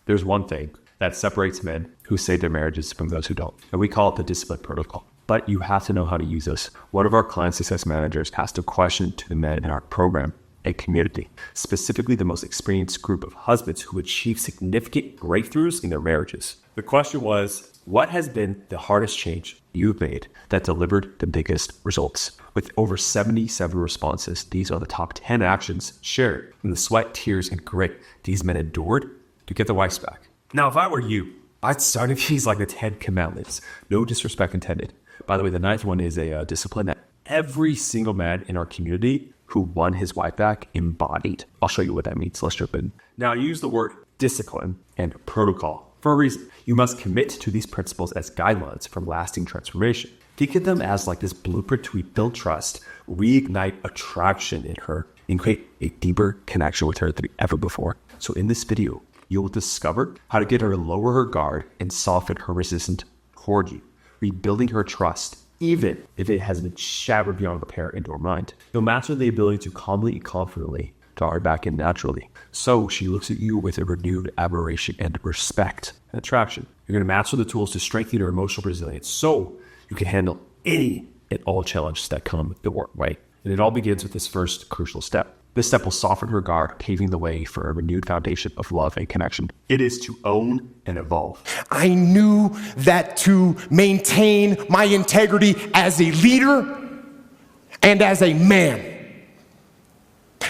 There's one thing that separates men who save their marriages from those who don't, and we call it the discipline protocol. But you have to know how to use this. One of our client success managers asked a question to the men in our program, a community, specifically the most experienced group of husbands who achieve significant breakthroughs in their marriages. The question was, what has been the hardest change you've made that delivered the biggest results? With over 77 responses, these are the top 10 actions shared. In the sweat, tears, and grit these men endured to get their wives back. Now, if I were you, I'd start these like the 10 commandments. No disrespect intended. By the way, the 9th one is a discipline that every single man in our community who won his wife back embodied. I'll show you what that means. Let's jump in. Now, I use the word discipline and protocol for a reason. You must commit to these principles as guidelines for lasting transformation. Think of them as like this blueprint to rebuild trust, reignite attraction in her, and create a deeper connection with her than ever before. So in this video, you will discover how to get her to lower her guard and soften her resistance toward you, rebuilding her trust, even if it has been shattered beyond repair in your mind. You'll master the ability to calmly and confidently draw her back in naturally, so she looks at you with a renewed admiration and respect and attraction. You're going to master the tools to strengthen your emotional resilience so you can handle any and all challenges that come your way. And it all begins with this first crucial step. This step will soften her guard, paving the way for a renewed foundation of love and connection. It is to own and evolve. I knew that to maintain my integrity as a leader and as a man,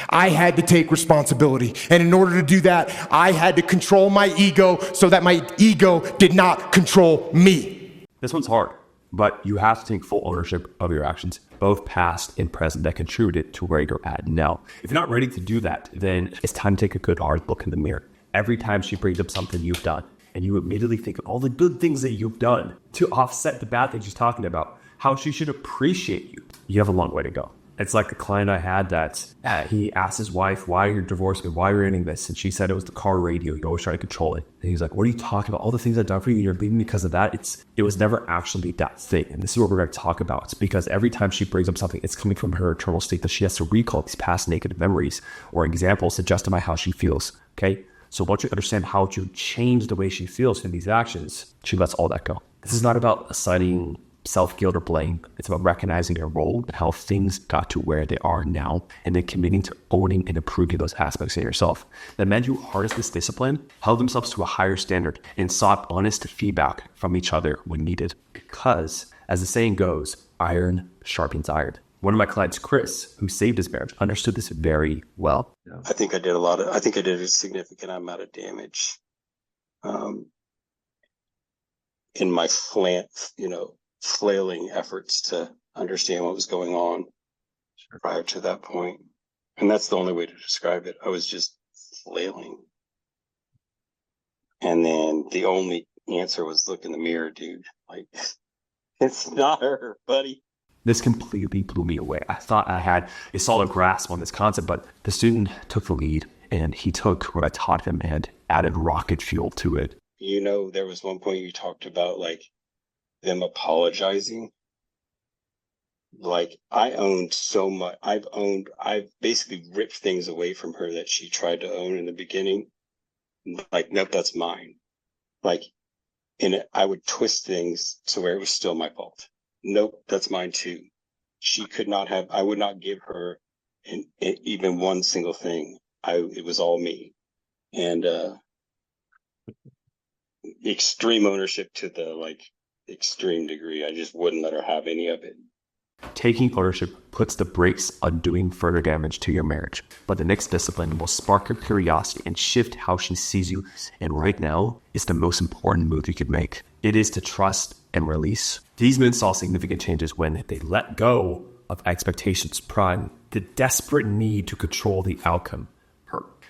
I had to take responsibility. And in order to do that, I had to control my ego so that my ego did not control me. This one's hard, but you have to take full ownership of your actions, both past and present, that contributed to where you're at now. If you're not ready to do that, then it's time to take a good hard look in the mirror. Every time she brings up something you've done, and you immediately think of all the good things that you've done to offset the bad things she's talking about, how she should appreciate you, you have a long way to go. It's like the client I had that he asked his wife, why are you divorced me? Why are you earning this? And she said it was the car radio. You always try to control it. And he's like, what are you talking about? All the things I've done for you, you're leaving me because of that. It was never actually that thing. And this is what we're going to talk about. It's because every time she brings up something, it's coming from her internal state that she has to recall these past negative memories or examples to justify how she feels. Okay? So once you understand how to change the way she feels in these actions, she lets all that go. This is not about assigning self-guilt or blame. It's about recognizing your role and how things got to where they are now, and then committing to owning and improving those aspects in yourself. The men who harnessed this discipline held themselves to a higher standard and sought honest feedback from each other when needed. Because, as the saying goes, iron sharpens iron. One of my clients, Chris, who saved his marriage, understood this very well. I think I did a significant amount of damage in my flailing efforts to understand what was going on prior to that point. And that's the only way to describe it. I was just flailing. And then the only answer was look in the mirror, dude. Like, it's not her, buddy. This completely blew me away. I thought I had a solid grasp on this concept, but the student took the lead and he took what I taught him and added rocket fuel to it. You know, there was one point you talked about like them apologizing. Like, I owned so much. I've basically ripped things away from her that she tried to own in the beginning. Like, nope, that's mine. Like, and I would twist things to where it was still my fault. Nope, that's mine too. She could not have, I would not give her even one single thing. It was all me. And extreme ownership to the extreme degree. I just wouldn't let her have any of it. Taking ownership puts the brakes on doing further damage to your marriage. But the next discipline will spark her curiosity and shift how she sees you. And right now is the most important move you could make. It is to trust and release. These men saw significant changes when they let go of expectations, pride, the desperate need to control the outcome.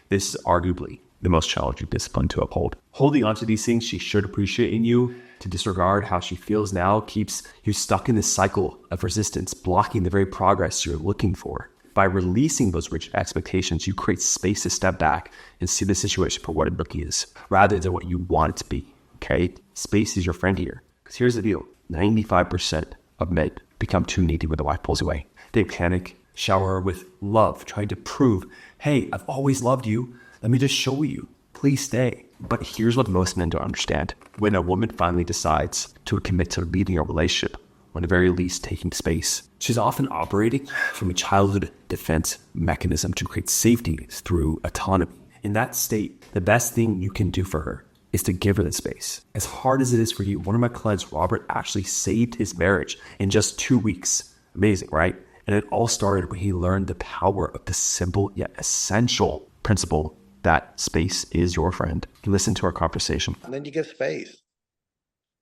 This is arguably the most challenging discipline to uphold. Holding on to these things she should appreciate in you, to disregard how she feels now, keeps you stuck in this cycle of resistance, blocking the very progress you're looking for. By releasing those rigid expectations, you create space to step back and see the situation for what it really is, rather than what you want it to be. Okay? Space is your friend here. Because here's the deal. 95% of men become too needy when the wife pulls away. They panic, shower with love, trying to prove, hey, I've always loved you. Let me just show you. Please stay. But here's what most men don't understand. When a woman finally decides to commit to leading a relationship, or at the very least taking space, she's often operating from a childhood defense mechanism to create safety through autonomy. In that state, the best thing you can do for her is to give her the space. As hard as it is for you, one of my clients, Robert, actually saved his marriage in just 2 weeks. Amazing, right? And it all started when he learned the power of the simple yet essential principle that space is your friend. Listen to our conversation. And then you give space.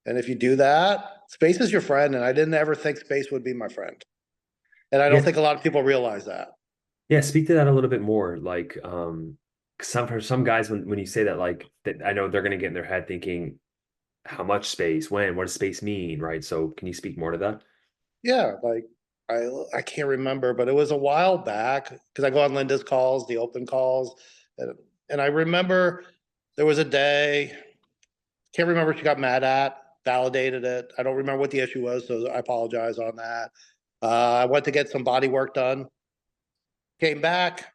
And if you do that, space is your friend. And I didn't ever think space would be my friend. And I don't think a lot of people realize that. Yeah, speak to that a little bit more. Like, for some guys, when you say that, like, that, I know they're going to get in their head thinking, how much space, when, what does space mean, right? So can you speak more to that? Yeah, like I can't remember, but it was a while back because I go on Linda's calls, the open calls, and I remember there was a day, can't remember what she got mad at, validated it. I don't remember what the issue was, so I apologize on that. I went to get some body work done, came back,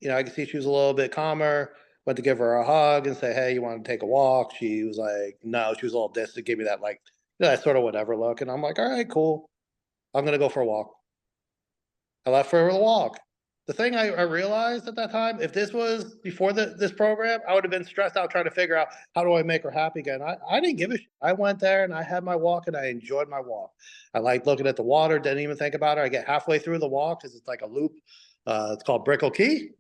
I could see she was a little bit calmer, went to give her a hug and say, hey, you want to take a walk? She was like, no, she was a little distant, gave me that like, that sort of whatever look. And I'm like, all right, cool. I'm going to go for a walk. I left for a walk. The thing I realized at that time, if this was before this program, I would have been stressed out trying to figure out how do I make her happy again. I didn't give a shit. I went there and I had my walk and I enjoyed my walk. I liked looking at the water, didn't even think about it. I get halfway through the walk because it's like a loop. It's called Brickell Key.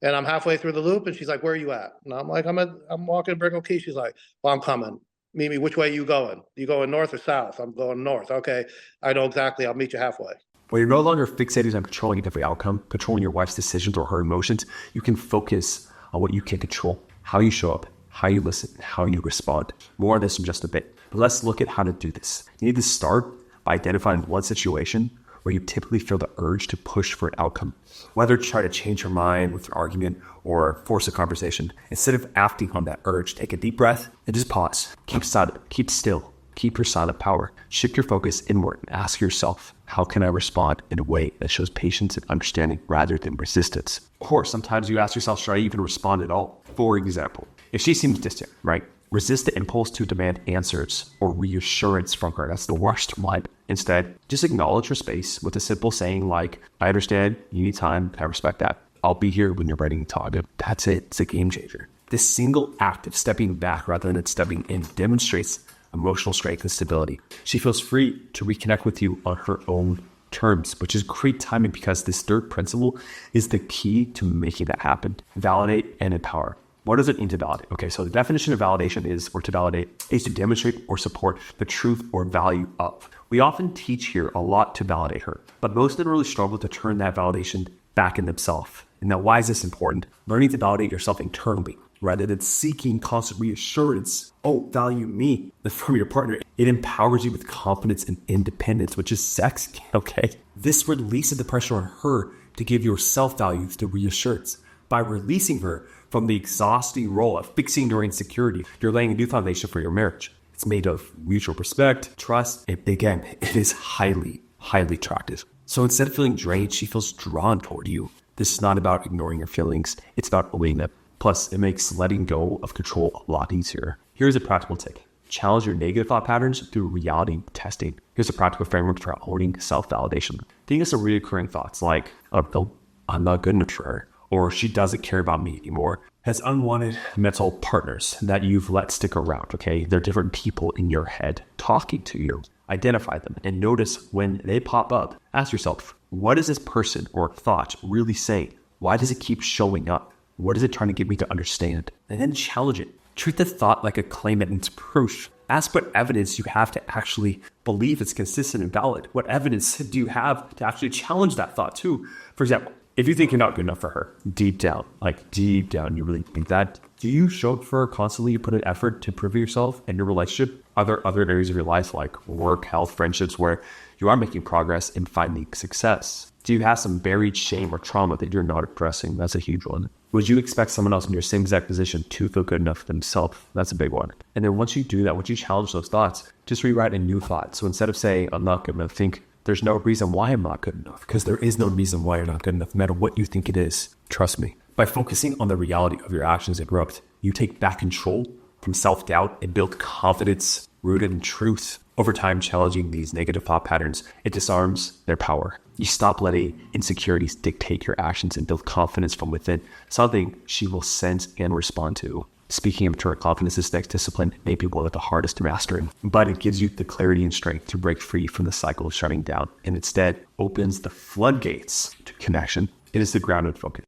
And I'm halfway through the loop and she's like, where are you at? And I'm like, I'm walking Brickell Key. She's like, well, I'm coming. Mimi, which way are you going? You going north or south? I'm going north. Okay, I know exactly. I'll meet you halfway. When you're no longer fixated on controlling every outcome, controlling your wife's decisions or her emotions, you can focus on what you can control, how you show up, how you listen, how you respond. More on this in just a bit. But let's look at how to do this. You need to start by identifying one situation where you typically feel the urge to push for an outcome, whether to try to change your mind with an argument or force a conversation. Instead of acting on that urge, take a deep breath and just pause. Keep silent, keep still, keep your silent power. Shift your focus inward and ask yourself, how can I respond in a way that shows patience and understanding rather than resistance? Or sometimes you ask yourself, should I even respond at all? For example, if she seems distant, right? Resist the impulse to demand answers or reassurance from her. That's the worst one. Instead, just acknowledge her space with a simple saying like, I understand, you need time, I respect that. I'll be here when you're ready to talk. That's it. It's a game changer. This single act of stepping back rather than stepping in demonstrates emotional strength and stability. She feels free to reconnect with you on her own terms, which is great timing because this third principle is the key to making that happen. Validate and empower. What does it mean to validate? Okay, so the definition of validation is, or to validate, is to demonstrate or support the truth or value of. We often teach here a lot to validate her, but most men really struggle to turn that validation back in themselves. And now, why is this important? Learning to validate yourself internally, rather than seeking constant reassurance, value me, from your partner. It empowers you with confidence and independence, which is sexy, okay? This releases the pressure on her to give your self-value through reassurance. By releasing her from the exhausting role of fixing your insecurity, you're laying a new foundation for your marriage. It's made of mutual respect, trust, and again, it is highly, highly attractive. So instead of feeling drained, she feels drawn toward you. This is not about ignoring your feelings. It's about owning them. Plus, it makes letting go of control a lot easier. Here's a practical tip. Challenge your negative thought patterns through reality testing. Here's a practical framework for owning self-validation. Think of some recurring thoughts like, no, I'm not good enough for her, or she doesn't care about me anymore. As unwanted mental partners that you've let stick around, okay? They're different people in your head talking to you. Identify them and notice when they pop up. Ask yourself, what is this person or thought really saying? Why does it keep showing up? What is it trying to get me to understand? And then challenge it. Treat the thought like a claim and it's proof. Ask what evidence you have to actually believe it's consistent and valid. What evidence do you have to actually challenge that thought too? For example, if you think you're not good enough for her, deep down, you really think that, do you show up for her constantly? You put an effort to improve yourself and your relationship? Are there other areas of your life like work, health, friendships where you are making progress and finding success? Do you have some buried shame or trauma that you're not addressing? That's a huge one. Would you expect someone else in your same exact position to feel good enough themselves? That's a big one. And then once you do that, once you challenge those thoughts, just rewrite a new thought. So instead of saying, I'm not good enough, think, there's no reason why I'm not good enough, because there is no reason why you're not good enough, no matter what you think it is. Trust me, By focusing on the reality of your actions and growth, you take back control from self-doubt and build confidence rooted in truth. Over time, challenging these negative thought patterns, it disarms their power. You stop letting insecurities dictate your actions and build confidence from within, something she will sense and respond to. Speaking of internal confidence, this next discipline may be one of the hardest to master, but it gives you the clarity and strength to break free from the cycle of shutting down and instead opens the floodgates to connection. It is the grounded focus.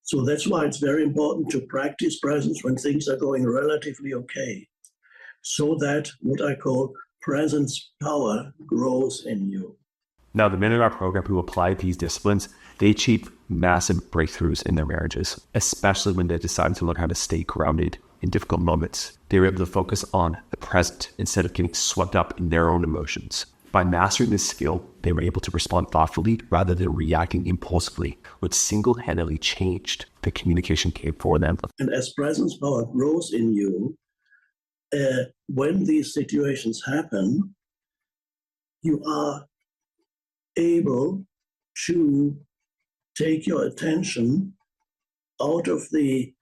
So that's why it's very important to practice presence when things are going relatively okay, so that what I call presence power grows in you. Now, the men in our program who apply these disciplines, they achieve massive breakthroughs in their marriages, especially when they decide to learn how to stay grounded in difficult moments. They were able to focus on the present instead of getting swept up in their own emotions. By mastering this skill, they were able to respond thoughtfully rather than reacting impulsively, which single-handedly changed the communication game for them. And as presence power grows in you, when these situations happen, you are able to take your attention out of the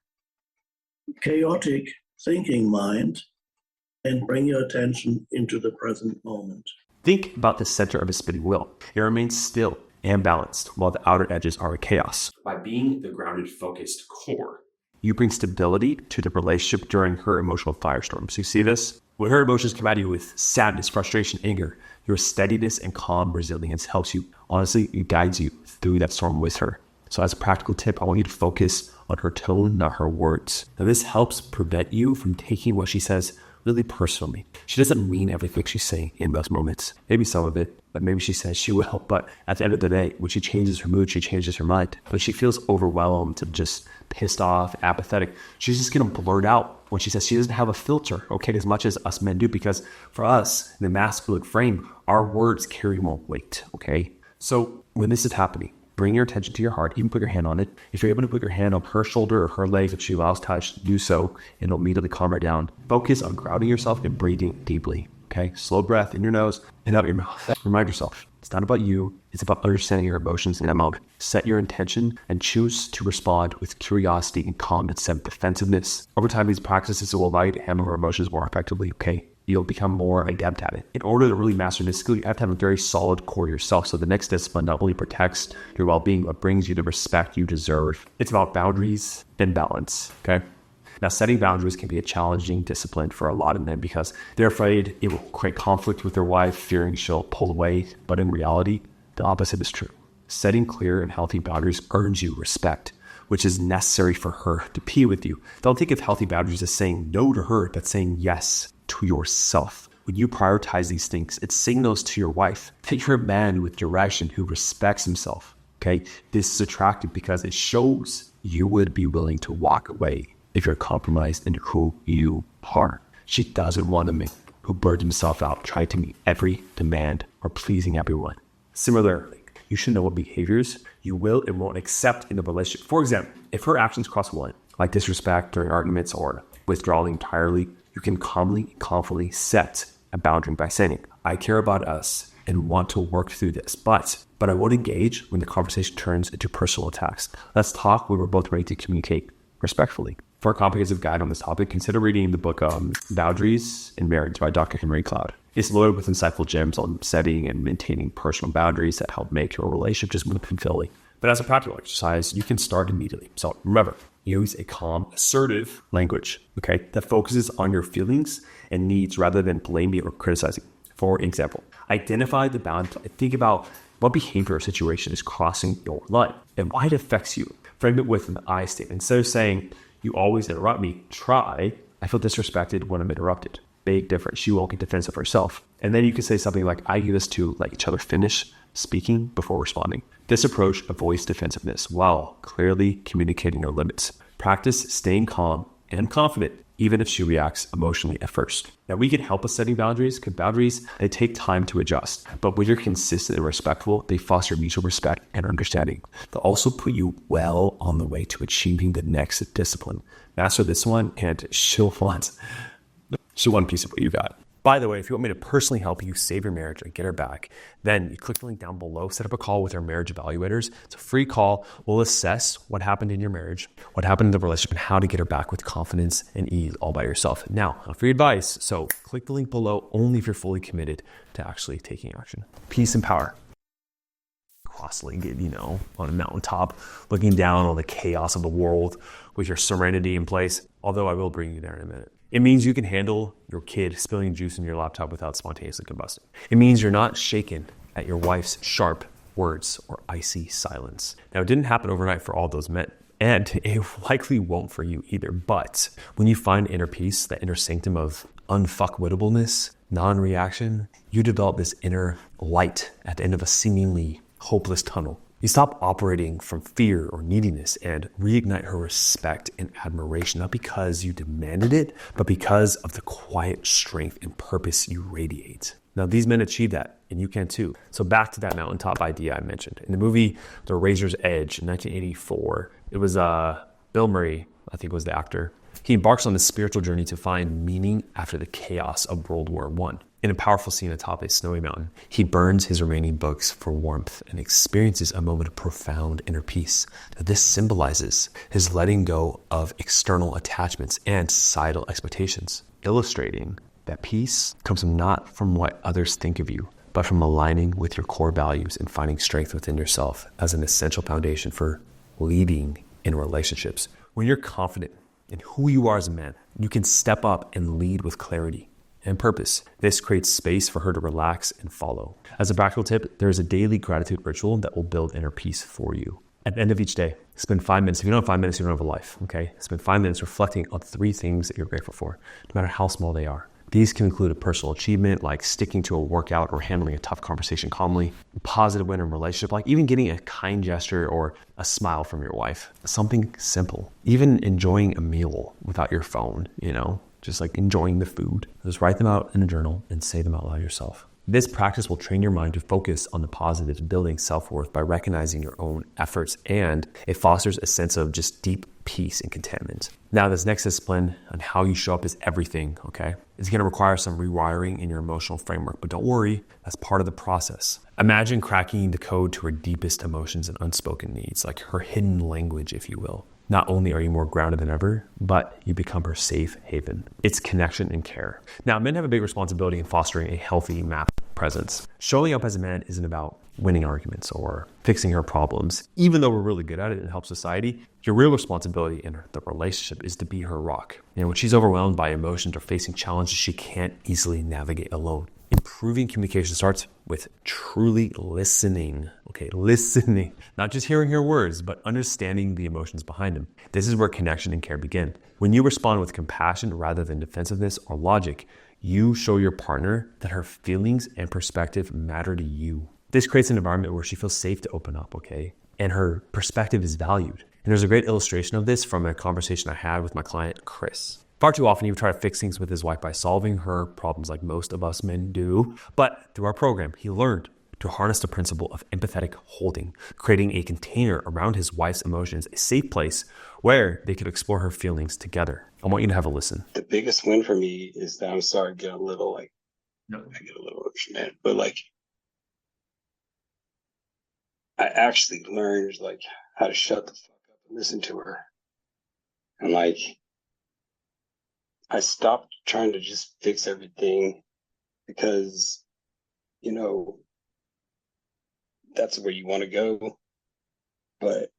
chaotic thinking mind and bring your attention into the present moment. Think about the center of a spinning wheel. It remains still and balanced while the outer edges are in chaos. By being the grounded, focused core, you bring stability to the relationship during her emotional firestorms. You see this? When her emotions come at you with sadness, frustration, anger, your steadiness and calm resilience helps you. Honestly, it guides you through that storm with her. So as a practical tip, I want you to focus on her tone, not her words. Now this helps prevent you from taking what she says really personally. She doesn't mean everything she's saying in those moments. Maybe some of it, but maybe she says she will. But at the end of the day, when she changes her mood, she changes her mind. When she feels overwhelmed and just pissed off, apathetic, she's just going to blurt out when she says she doesn't have a filter, okay, as much as us men do, because for us, in the masculine frame, our words carry more weight, okay? So when this is happening, bring your attention to your heart, even put your hand on it. If you're able to put your hand on her shoulder or her leg, if she allows touch, do so, and it'll immediately calm her down. Focus on grounding yourself and breathing deeply, okay? Slow breath in your nose and out your mouth. Remind yourself, it's not about you. It's about understanding your emotions in that moment. Set your intention and choose to respond with curiosity and calm instead of defensiveness. Over time, these practices will allow you to handle your emotions more effectively, okay? You'll become more adept at it. In order to really master this skill, you have to have a very solid core yourself. So the next discipline not only protects your well-being, but brings you the respect you deserve. It's about boundaries and balance, okay? Now, setting boundaries can be a challenging discipline for a lot of men because they're afraid it will create conflict with their wife, fearing she'll pull away. But in reality, the opposite is true. Setting clear and healthy boundaries earns you respect, which is necessary for her to be with you. Don't think of healthy boundaries as saying no to her, but saying yes to yourself. When you prioritize these things, it signals to your wife that you're a man with direction who respects himself, okay? This is attractive because it shows you would be willing to walk away if you're compromised in who you are. She doesn't want a man who burns himself out trying to meet every demand or pleasing everyone. Similarly, you should know what behaviors you will and won't accept in the relationship. For example, if her actions cross one, like disrespect during arguments or withdrawing entirely, you can calmly and confidently set a boundary by saying, I care about us and want to work through this, but I won't engage when the conversation turns into personal attacks. Let's talk when we're both ready to communicate respectfully. For a comprehensive guide on this topic, consider reading the book Boundaries in Marriage by Dr. Henry Cloud. It's loaded with insightful gems on setting and maintaining personal boundaries that help make your relationship just more fulfilling. But as a practical exercise, you can start immediately. So remember, use a calm, assertive language, okay, that focuses on your feelings and needs rather than blaming or criticizing. For example, identify the boundary and think about what behavior or situation is crossing your line and why it affects you. Frame it with an I statement. Instead of saying, you always interrupt me, try, I feel disrespected when I'm interrupted. Big difference. She won't get defensive herself. And then you can say something like, I give us to let each other finish speaking before responding. This approach avoids defensiveness while clearly communicating your limits. Practice staying calm and confident, even if she reacts emotionally at first. Now, we can help with setting boundaries because boundaries, they take time to adjust. But when you're consistent and respectful, they foster mutual respect and understanding. They'll also put you well on the way to achieving the next discipline. Master this one and she'll want a piece of what you got. By the way, if you want me to personally help you save your marriage and get her back, then you click the link down below, set up a call with our marriage evaluators. It's a free call. We'll assess what happened in your marriage, what happened in the relationship, and how to get her back with confidence and ease all by yourself. Now, free advice. So click the link below only if you're fully committed to actually taking action. Peace and power. Cross-legged, on a mountaintop, looking down on the chaos of the world with your serenity in place. Although I will bring you there in a minute. It means you can handle your kid spilling juice in your laptop without spontaneously combusting. It means you're not shaken at your wife's sharp words or icy silence. Now, it didn't happen overnight for all those men, and it likely won't for you either. But when you find inner peace, that inner sanctum of unfuckwitableness, non-reaction, you develop this inner light at the end of a seemingly hopeless tunnel. You stop operating from fear or neediness and reignite her respect and admiration, not because you demanded it, but because of the quiet strength and purpose you radiate. Now, these men achieve that, and you can too. So back to that mountaintop idea I mentioned. In the movie The Razor's Edge in 1984, it was Bill Murray, I think was the actor. He embarks on this spiritual journey to find meaning after the chaos of World War I. In a powerful scene atop a snowy mountain, he burns his remaining books for warmth and experiences a moment of profound inner peace. Now, this symbolizes his letting go of external attachments and societal expectations, illustrating that peace comes not from what others think of you, but from aligning with your core values and finding strength within yourself as an essential foundation for leading in relationships. When you're confident in who you are as a man, you can step up and lead with clarity and purpose. This creates space for her to relax and follow. As a practical tip, there is a daily gratitude ritual that will build inner peace for you. At the end of each day, spend 5 minutes. If you don't have 5 minutes, you don't have a life, okay? Spend 5 minutes reflecting on 3 things that you're grateful for, no matter how small they are. These can include a personal achievement, like sticking to a workout or handling a tough conversation calmly, a positive win in a relationship, like even getting a kind gesture or a smile from your wife. Something simple. Even enjoying a meal without your phone, just like enjoying the food. Just write them out in a journal and say them out loud yourself. This practice will train your mind to focus on the positives, building self-worth by recognizing your own efforts, and it fosters a sense of just deep peace and contentment. Now, this next discipline on how you show up is everything, okay? It's going to require some rewiring in your emotional framework, but don't worry, that's part of the process. Imagine cracking the code to her deepest emotions and unspoken needs, like her hidden language, if you will. Not only are you more grounded than ever, but you become her safe haven. It's connection and care. Now, men have a big responsibility in fostering a healthy map presence. Showing up as a man isn't about winning arguments or fixing her problems. Even though we're really good at it and help society, your real responsibility in the relationship is to be her rock. When she's overwhelmed by emotions or facing challenges she can't easily navigate alone. Improving communication starts with truly listening. Okay, listening. Not just hearing her words, but understanding the emotions behind them. This is where connection and care begin. When you respond with compassion rather than defensiveness or logic, you show your partner that her feelings and perspective matter to you. This creates an environment where she feels safe to open up, okay? And her perspective is valued. And there's a great illustration of this from a conversation I had with my client, Chris. Far too often, he would try to fix things with his wife by solving her problems like most of us men do. But through our program, he learned to harness the principle of empathetic holding, creating a container around his wife's emotions, a safe place where they could explore her feelings together. I want you to have a listen. The biggest win for me is that I'm sorry, I get a little emotional, but I actually learned how to shut the fuck up and listen to her. And I stopped trying to just fix everything because, that's where you want to go. But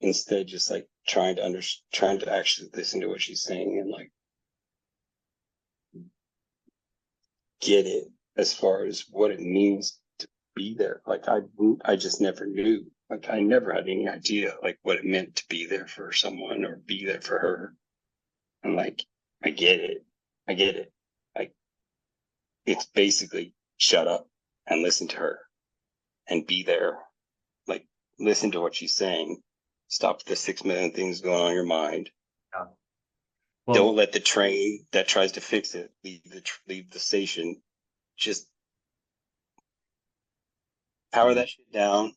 instead, just trying to actually listen to what she's saying and get it as far as what it means to be there. I just never knew. I never had any idea what it meant to be there for someone or be there for her. And I get it. It's basically shut up and listen to her and be there. Listen to what she's saying. Stop the 6 million things going on in your mind. Yeah. Well, don't let the train that tries to fix it leave the station. Just power that shit down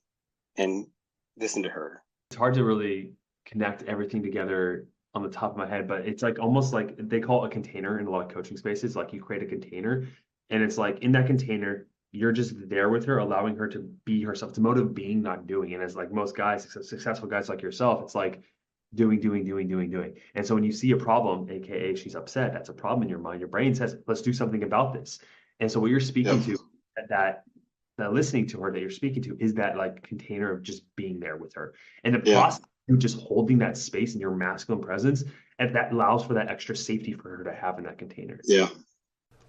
and listen to her. it's hard to really connect everything together on the top of my head, but it's like almost like they call it a container in a lot of coaching spaces. Like you create a container, and it's like in that container, you're just there with her, allowing her to be herself. It's a mode of being, not doing. And it's like most guys, successful guys like yourself, it's like doing. And so when you see a problem, aka she's upset, that's a problem in your mind. Your brain says, let's do something about this. And so what you're speaking to, that listening to her that you're speaking to, is that like container of just being there with her. And the process of just holding that space in your masculine presence, and that allows for that extra safety for her to have in that container. Yeah.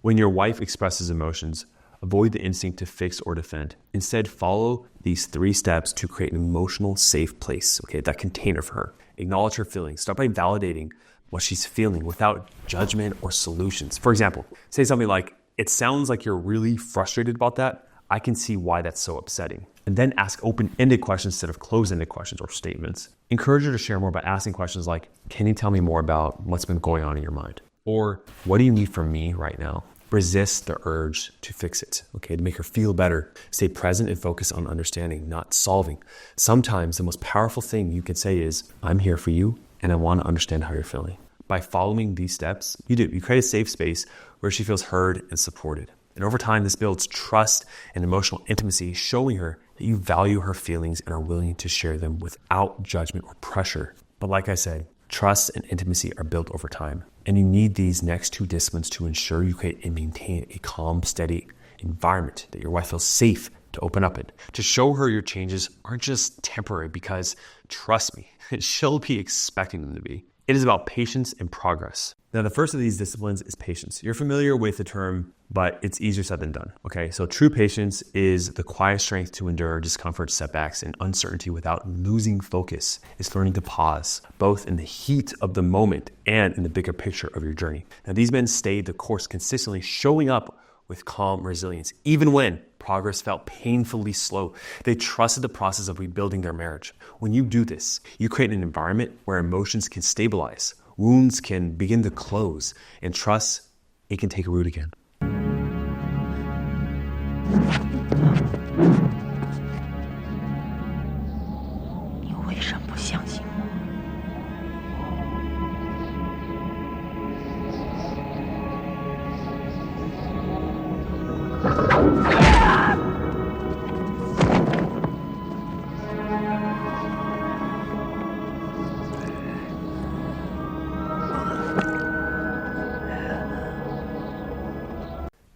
When your wife expresses emotions, avoid the instinct to fix or defend. Instead, follow these 3 steps to create an emotional safe place, okay, that container for her. Acknowledge her feelings. Start by validating what she's feeling without judgment or solutions. For example, say something like, it sounds like you're really frustrated about that. I can see why that's so upsetting. And then ask open-ended questions instead of closed-ended questions or statements. Encourage her to share more by asking questions like, can you tell me more about what's been going on in your mind? Or what do you need from me right now? Resist the urge to fix it, okay, to make her feel better. Stay present and focus on understanding, not solving. Sometimes the most powerful thing you can say is, I'm here for you and I want to understand how you're feeling. By following these steps, you create a safe space where she feels heard and supported. And over time, this builds trust and emotional intimacy, showing her that you value her feelings and are willing to share them without judgment or pressure. But like I said, trust and intimacy are built over time. And you need these next 2 disciplines to ensure you create and maintain a calm, steady environment that your wife feels safe to open up in. To show her your changes aren't just temporary, because trust me, she'll be expecting them to be. It is about patience and progress. Now, the first of these disciplines is patience. You're familiar with the term, but it's easier said than done. Okay, so true patience is the quiet strength to endure discomfort, setbacks, and uncertainty without losing focus. It's learning to pause, both in the heat of the moment and in the bigger picture of your journey. Now, these men stayed the course, consistently showing up with calm resilience, even when progress felt painfully slow. They trusted the process of rebuilding their marriage. When you do this, you create an environment where emotions can stabilize, wounds can begin to close, and trust, it can take root again. 你为什么不相信我？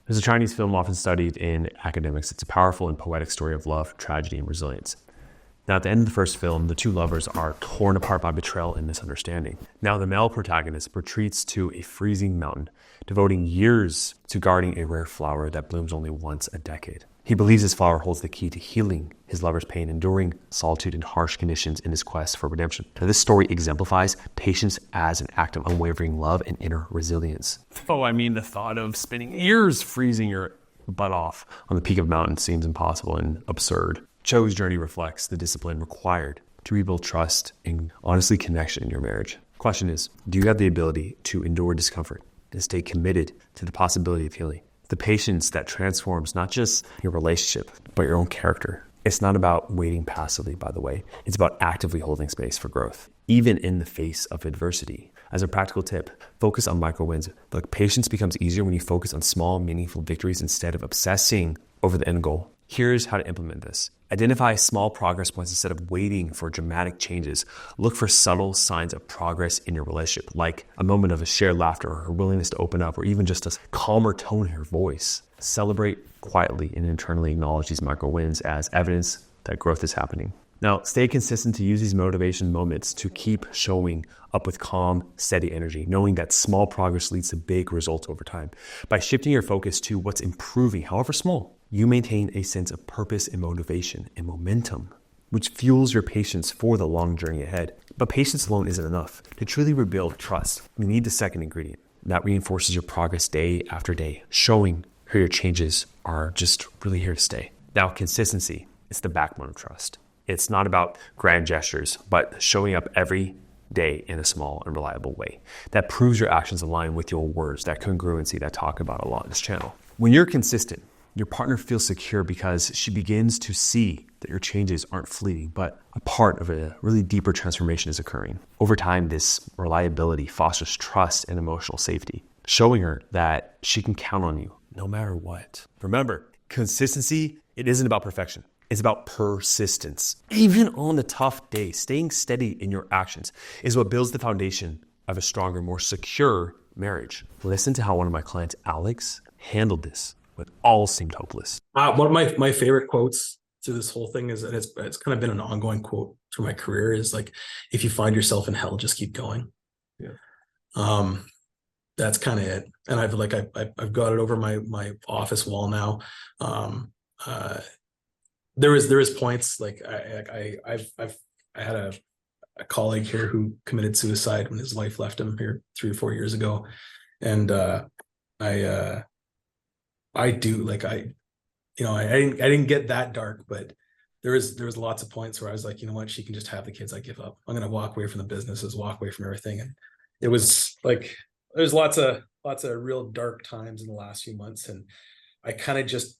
There's a Chinese film often studied in academics. It's a powerful and poetic story of love, tragedy, and resilience. Now, at the end of the first film, the 2 lovers are torn apart by betrayal and misunderstanding. Now, the male protagonist retreats to a freezing mountain, devoting years to guarding a rare flower that blooms only once a decade. He believes this flower holds the key to healing his lover's pain, enduring solitude and harsh conditions in his quest for redemption. Now, this story exemplifies patience as an act of unwavering love and inner resilience. Oh, I mean, the thought of spending years freezing your butt off on the peak of a mountain seems impossible and absurd. Cho's journey reflects the discipline required to rebuild trust and honestly connection in your marriage. Question is, do you have the ability to endure discomfort and stay committed to the possibility of healing? The patience that transforms not just your relationship, but your own character. It's not about waiting passively, by the way. It's about actively holding space for growth, even in the face of adversity. As a practical tip, focus on micro wins. Look, patience becomes easier when you focus on small, meaningful victories instead of obsessing over the end goal. Here's how to implement this. Identify small progress points instead of waiting for dramatic changes. Look for subtle signs of progress in your relationship, like a moment of a shared laughter or a willingness to open up, or even just a calmer tone in your voice. Celebrate quietly and internally acknowledge these micro wins as evidence that growth is happening. Now, stay consistent to use these motivation moments to keep showing up with calm, steady energy, knowing that small progress leads to big results over time. By shifting your focus to what's improving, however small, you maintain a sense of purpose and motivation and momentum, which fuels your patience for the long journey ahead. But patience alone isn't enough. To truly rebuild trust, you need the second ingredient. That reinforces your progress day after day, showing how your changes are just really here to stay. Now, consistency is the backbone of trust. It's not about grand gestures, but showing up every day in a small and reliable way. That proves your actions align with your words, that congruency that I talk about a lot in this channel. When you're consistent, your partner feels secure because she begins to see that your changes aren't fleeting, but a part of a really deeper transformation is occurring. Over time, this reliability fosters trust and emotional safety, showing her that she can count on you no matter what. Remember, consistency, it isn't about perfection. It's about persistence. Even on the tough days, staying steady in your actions is what builds the foundation of a stronger, more secure marriage. Listen to how one of my clients, Alex, handled this when all seemed hopeless. One of my favorite quotes through this whole thing is, and it's kind of been an ongoing quote through my career, is like, if you find yourself in hell, just keep going. Yeah. That's kind of it. And I've got it over my office wall now. There is points like I had a colleague here who committed suicide when his wife left him here 3 or 4 years ago. And I didn't get that dark, but there was lots of points where I was like, you know what, she can just have the kids. I give up. I'm going to walk away from the businesses, walk away from everything. And it was like, there's lots of real dark times in the last few months. And I kind of just,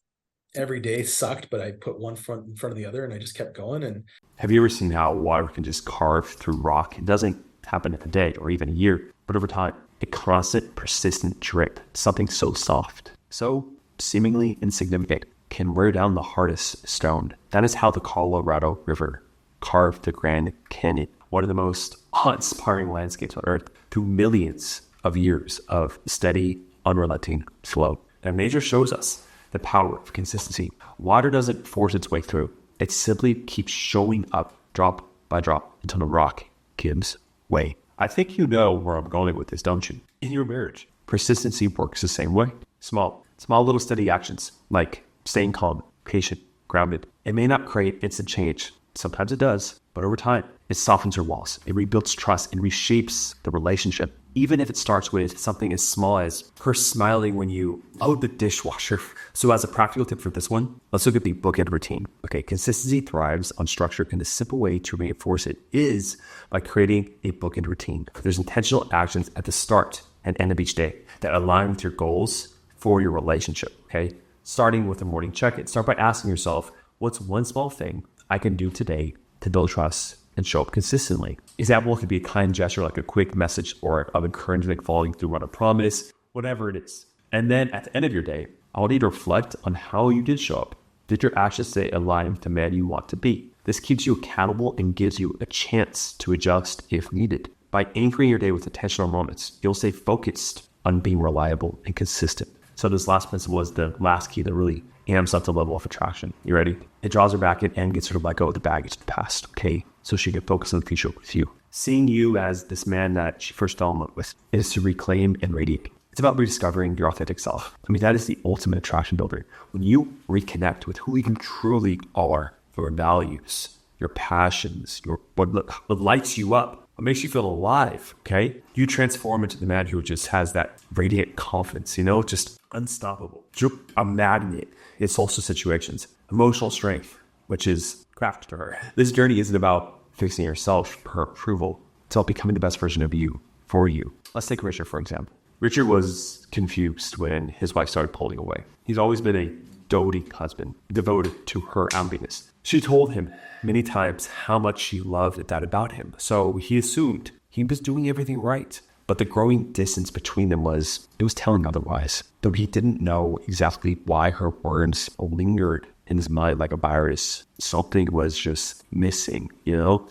every day sucked, but I put one foot in front of the other and I just kept going. And have you ever seen how water can just carve through rock? It doesn't happen in a day or even a year, but over time, a constant, persistent drip, something so soft, so seemingly insignificant, can wear down the hardest stone. That is how the Colorado River carved the Grand Canyon, one of the most awe-inspiring landscapes on Earth, through millions of years of steady, unrelenting flow. And nature shows us the power of consistency. Water doesn't force its way through. It simply keeps showing up drop by drop until the rock gives way. I think you know where I'm going with this, don't you? In your marriage, persistency works the same way. Small little steady actions like staying calm, patient, grounded. It may not create instant change. Sometimes it does, but over time, it softens your walls. It rebuilds trust and reshapes the relationship. Even if it starts with something as small as her smiling when you load the dishwasher. So as a practical tip for this one, let's look at the bookend routine. Okay, consistency thrives on structure, and the simple way to reinforce it is by creating a bookend routine. There's intentional actions at the start and end of each day that align with your goals for your relationship, okay? Starting with a morning check-in. Start by asking yourself, what's one small thing I can do today to build trust and show up consistently? Example could be a kind gesture like a quick message or of encouragement following through on a promise, whatever it is. And then at the end of your day, I want you to reflect on how you did show up. Did your actions stay aligned with the man you want to be? This keeps you accountable and gives you a chance to adjust if needed. By anchoring your day with intentional moments, you'll stay focused on being reliable and consistent. So this last principle is the last key that really amps up the level of attraction. You ready? It draws her back in and gets her to let go of the baggage of the past, okay? So she can focus on the future with you. Seeing you as this man that she first fell in love with is to reclaim and radiate. It's about rediscovering your authentic self. I mean, that is the ultimate attraction builder. When you reconnect with who you truly are, your values, your passions, what lights you up, what makes you feel alive, okay? You transform into the man who just has that radiant confidence, just unstoppable. You're a magnet in social situations, emotional strength, which is craft to her. This journey isn't about fixing yourself for her approval. It's about becoming the best version of you for you. Let's take Richard, for example. Richard was confused when his wife started pulling away. He's always been a doting husband, devoted to her happiness. She told him many times how much she loved that about him. So he assumed he was doing everything right. But the growing distance between them was telling otherwise. Though he didn't know exactly why her words lingered in his mind like a virus. Something was just missing,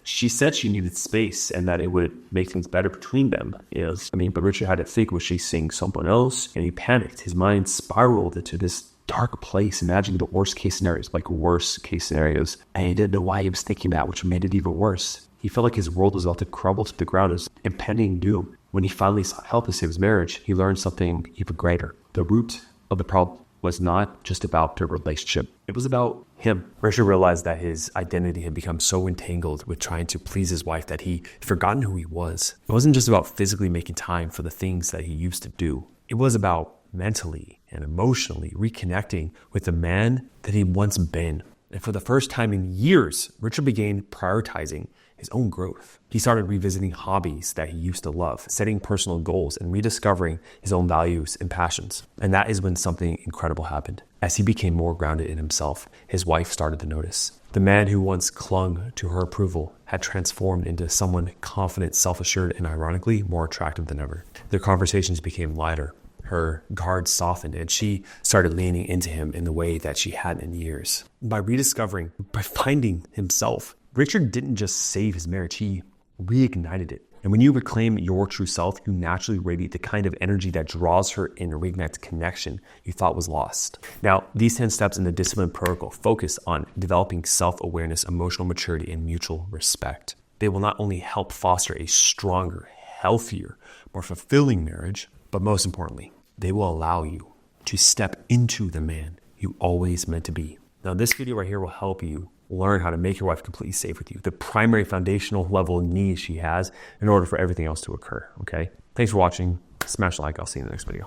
She said she needed space and that it would make things better between them. But Richard had to think, was she seeing someone else? And he panicked. His mind spiraled into this dark place, imagining the worst case scenarios, and he didn't know why he was thinking that, which made it even worse. He felt like his world was about to crumble to the ground as impending doom. When he finally sought help to save his marriage, he learned something even greater. The root of the problem was not just about their relationship. It was about him. Richard realized that his identity had become so entangled with trying to please his wife that he had forgotten who he was. It wasn't just about physically making time for the things that he used to do. It was about mentally and emotionally reconnecting with the man that he'd once been. And for the first time in years, Richard began prioritizing his own growth. He started revisiting hobbies that he used to love, setting personal goals, and rediscovering his own values and passions. And that is when something incredible happened. As he became more grounded in himself, his wife started to notice. The man who once clung to her approval had transformed into someone confident, self-assured, and ironically more attractive than ever. Their conversations became lighter. Her guard softened, and she started leaning into him in the way that she hadn't in years. By finding himself, Richard didn't just save his marriage, he reignited it. And when you reclaim your true self, you naturally radiate the kind of energy that draws her in and reignites connection you thought was lost. Now, these 10 steps in the discipline protocol focus on developing self-awareness, emotional maturity, and mutual respect. They will not only help foster a stronger, healthier, more fulfilling marriage, but most importantly, they will allow you to step into the man you always meant to be. Now, this video right here will help you learn how to make your wife completely safe with you, the primary foundational level need she has in order for everything else to occur, okay? Thanks for watching. Smash the like. I'll see you in the next video.